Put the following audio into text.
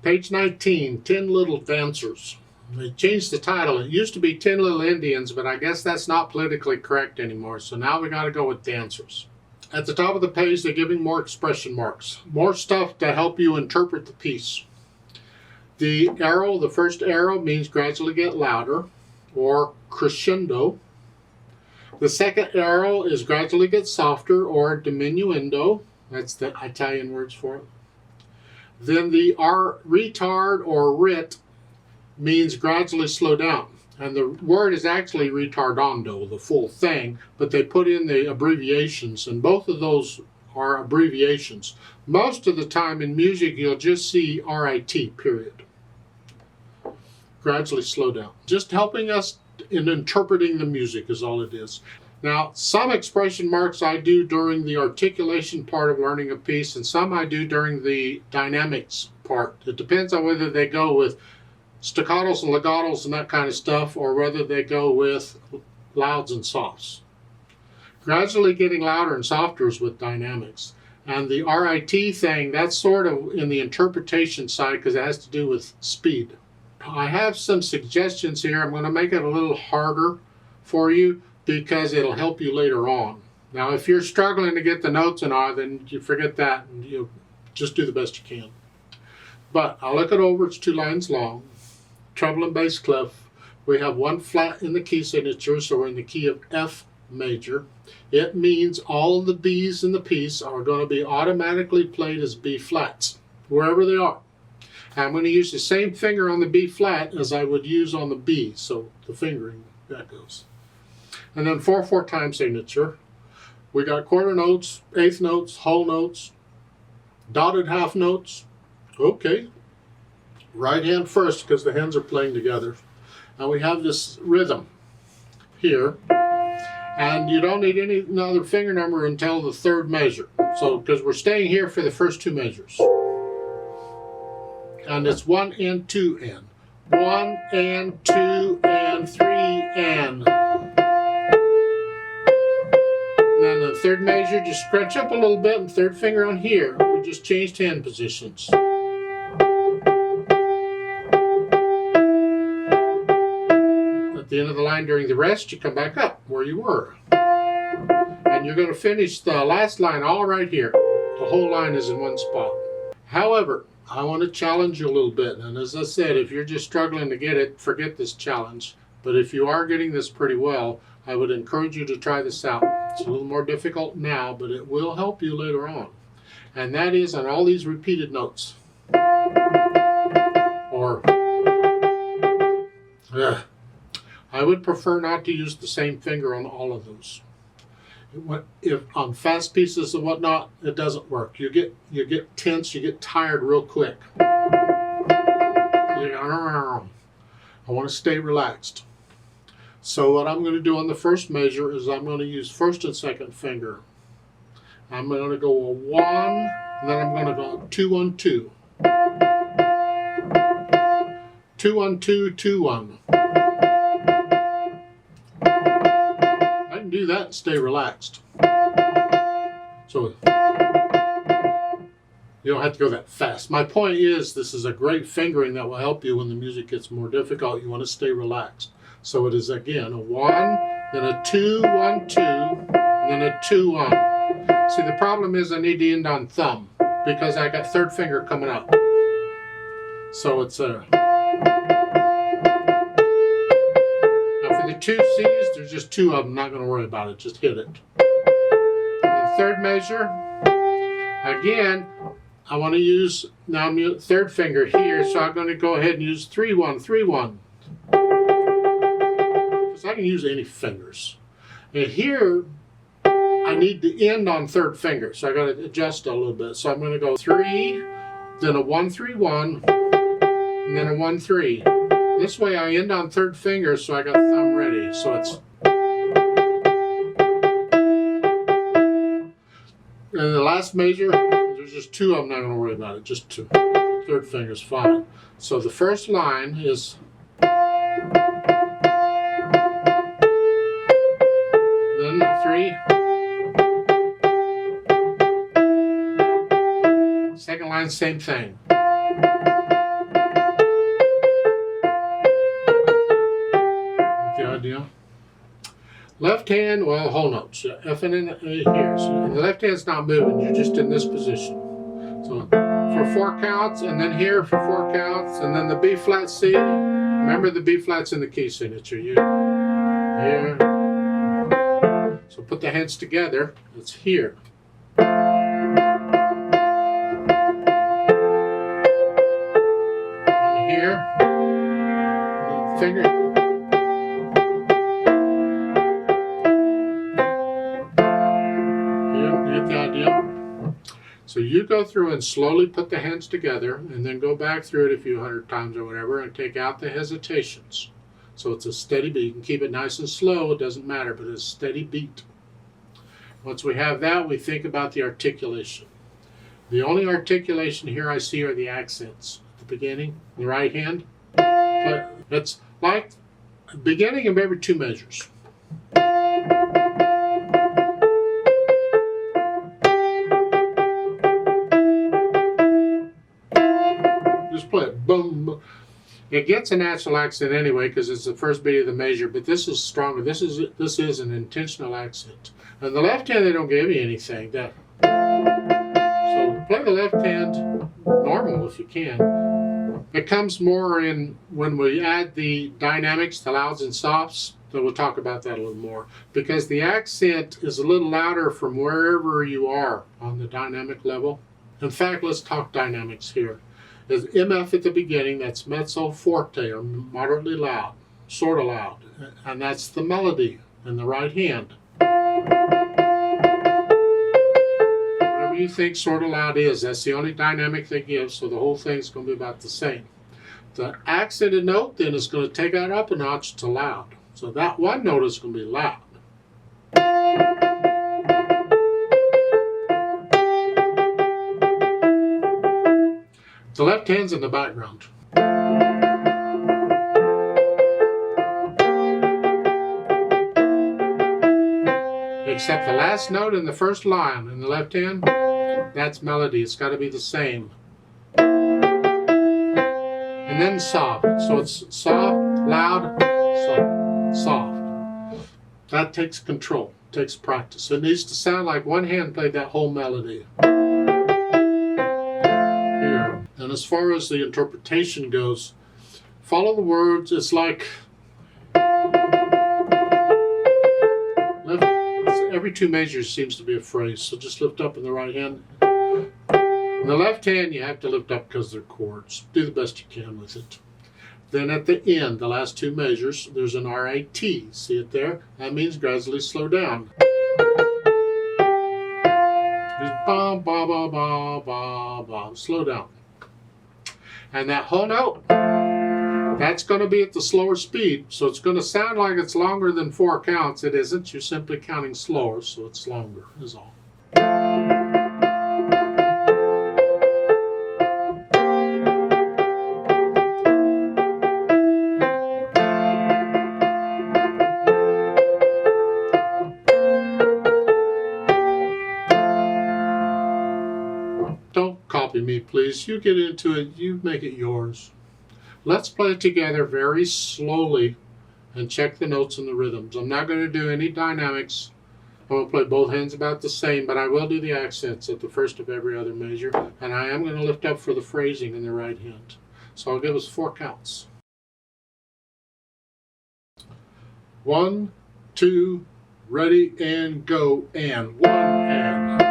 Page 19, 10 Little Dancers. They changed the title. It used to be 10 Little Indians, but I guess that's not politically correct anymore. So now we got to go with dancers. At the top of the page, they're giving more expression marks, more stuff to help you interpret the piece. The arrow, the first arrow, means gradually get louder or crescendo. The second arrow is gradually get softer or diminuendo. That's the Italian words for it. Then the retard or rit means gradually slow down. And the word is actually retardando, the full thing, but they put in the abbreviations, and both of those are abbreviations. Most of the time in music, you'll just see RIT, period. Gradually slow down. Just helping us in interpreting the music is all it is. Now, some expression marks I do during the articulation part of learning a piece, and some I do during the dynamics part. It depends on whether they go with staccatos and legatos and that kind of stuff, or whether they go with louds and softs. Gradually getting louder and softer is with dynamics. And the RIT thing, that's sort of in the interpretation side because it has to do with speed. I have some suggestions here. I'm going to make it a little harder for you because it'll help you later on. Now, if you're struggling to get the notes in R, then you forget that and you just do the best you can. But I'll look it over. It's 2 lines long. Treble and bass clef. We have 1 flat in the key signature, so we're in the key of F major. It means all of the B's in the piece are going to be automatically played as B flats, wherever they are. I'm going to use the same finger on the B flat as I would use on the B, so the fingering, that goes. And then 4/4 time signature. We got quarter notes, eighth notes, whole notes, dotted half notes. Okay. Right hand first because the hands are playing together. And we have this rhythm here. And you don't need any other finger number until the 3rd measure. So, because we're staying here for the first 2 measures. And it's 1 and 2 and. 1 and 2 and 3 and. And then the 3rd measure, just scrunch up a little bit and 3rd finger on here. We just changed hand positions. At the end of the line during the rest, you come back up where you were. And you're going to finish the last line all right here. The whole line is in one spot. However, I want to challenge you a little bit. And as I said, if you're just struggling to get it, forget this challenge. But if you are getting this pretty well, I would encourage you to try this out. It's a little more difficult now, but it will help you later on. And that is on all these repeated notes. Or, I would prefer not to use the same finger on all of those. If on fast pieces and whatnot, it doesn't work. You get tense, you get tired real quick. I want to stay relaxed. So what I'm going to do on the first measure is I'm going to use 1st and 2nd finger. I'm going to go a 1, and then I'm going to go 2 1 2. 2 1 2 2 1. I can do that and stay relaxed. So you don't have to go that fast. My point is, this is a great fingering that will help you when the music gets more difficult. You want to stay relaxed. So it is again a 1, then a 2 1 2, and then a 2 1. See, the problem is I need to end on thumb because I got 3rd finger coming up. So it's a. Now for the 2 C's, there's just 2 of them. Not going to worry about it. Just hit it. And the 3rd measure. Again, I want to use now 3rd finger here, so I'm going to go ahead and use 3 1 3 1. Because I can use any fingers. And here, I need to end on 3rd finger, so I got to adjust a little bit. So I'm going to go 3, then a 1 3 1, and then a 1 3. This way I end on 3rd finger, so I got thumb ready. So it's. And the last measure, there's just 2 of them. I'm not going to worry about it. Just 2. 3rd finger's fine. So the first line is. Then 3. Second line, same thing. Left hand, well, whole notes. F and N here. So the left hand's not moving. You're just in this position. So for 4 counts, and then here for 4 counts, and then the B flat C. Remember the B flat's in the key signature. You here. So put the hands together. It's here. And here. Finger. You get the idea? So you go through and slowly put the hands together, and then go back through it a few hundred times or whatever, and take out the hesitations. So it's a steady beat. You can keep it nice and slow, it doesn't matter, but it's a steady beat. Once we have that, we think about the articulation. The only articulation here I see are the accents. At the beginning, the right hand. But it's like the beginning of every 2 measures. Just play it, boom. It gets a natural accent anyway because it's the first beat of the measure, but this is stronger. This is an intentional accent. And the left hand, they don't give you anything. So play the left hand normal if you can. It comes more in when we add the dynamics, the louds and softs. So we'll talk about that a little more, because the accent is a little louder from wherever you are on the dynamic level. In fact, let's talk dynamics here. There's MF at the beginning, that's mezzo forte, or moderately loud, sort of loud, and that's the melody in the right hand. Whatever you think sort of loud is, that's the only dynamic they give, so the whole thing's going to be about the same. The accented note then is going to take that up a notch to loud, so that one note is going to be loud. The left hand's in the background. Except the last note in the first line in the left hand, that's melody. It's got to be the same. And then soft. So it's soft, loud, soft, soft. That takes control, takes practice. It needs to sound like one hand played that whole melody. And as far as the interpretation goes, follow the words. It's like every 2 measures seems to be a phrase. So just lift up in the right hand. In the left hand, you have to lift up because they're chords. Do the best you can with it. Then at the end, the last 2 measures, there's an RAT. See it there? That means gradually slow down. Just ba ba ba ba ba ba. Slow down. And that whole note, that's going to be at the slower speed, so it's going to sound like it's longer than 4 counts. It isn't. You're simply counting slower, so it's longer, is all. Don't copy me, please. You get into it. You make it yours. Let's play it together very slowly and check the notes and the rhythms. I'm not going to do any dynamics. I'm going to play both hands about the same, but I will do the accents at the first of every other measure, and I am going to lift up for the phrasing in the right hand. So I'll give us 4 counts. 1, 2, ready, and go, and 1, and...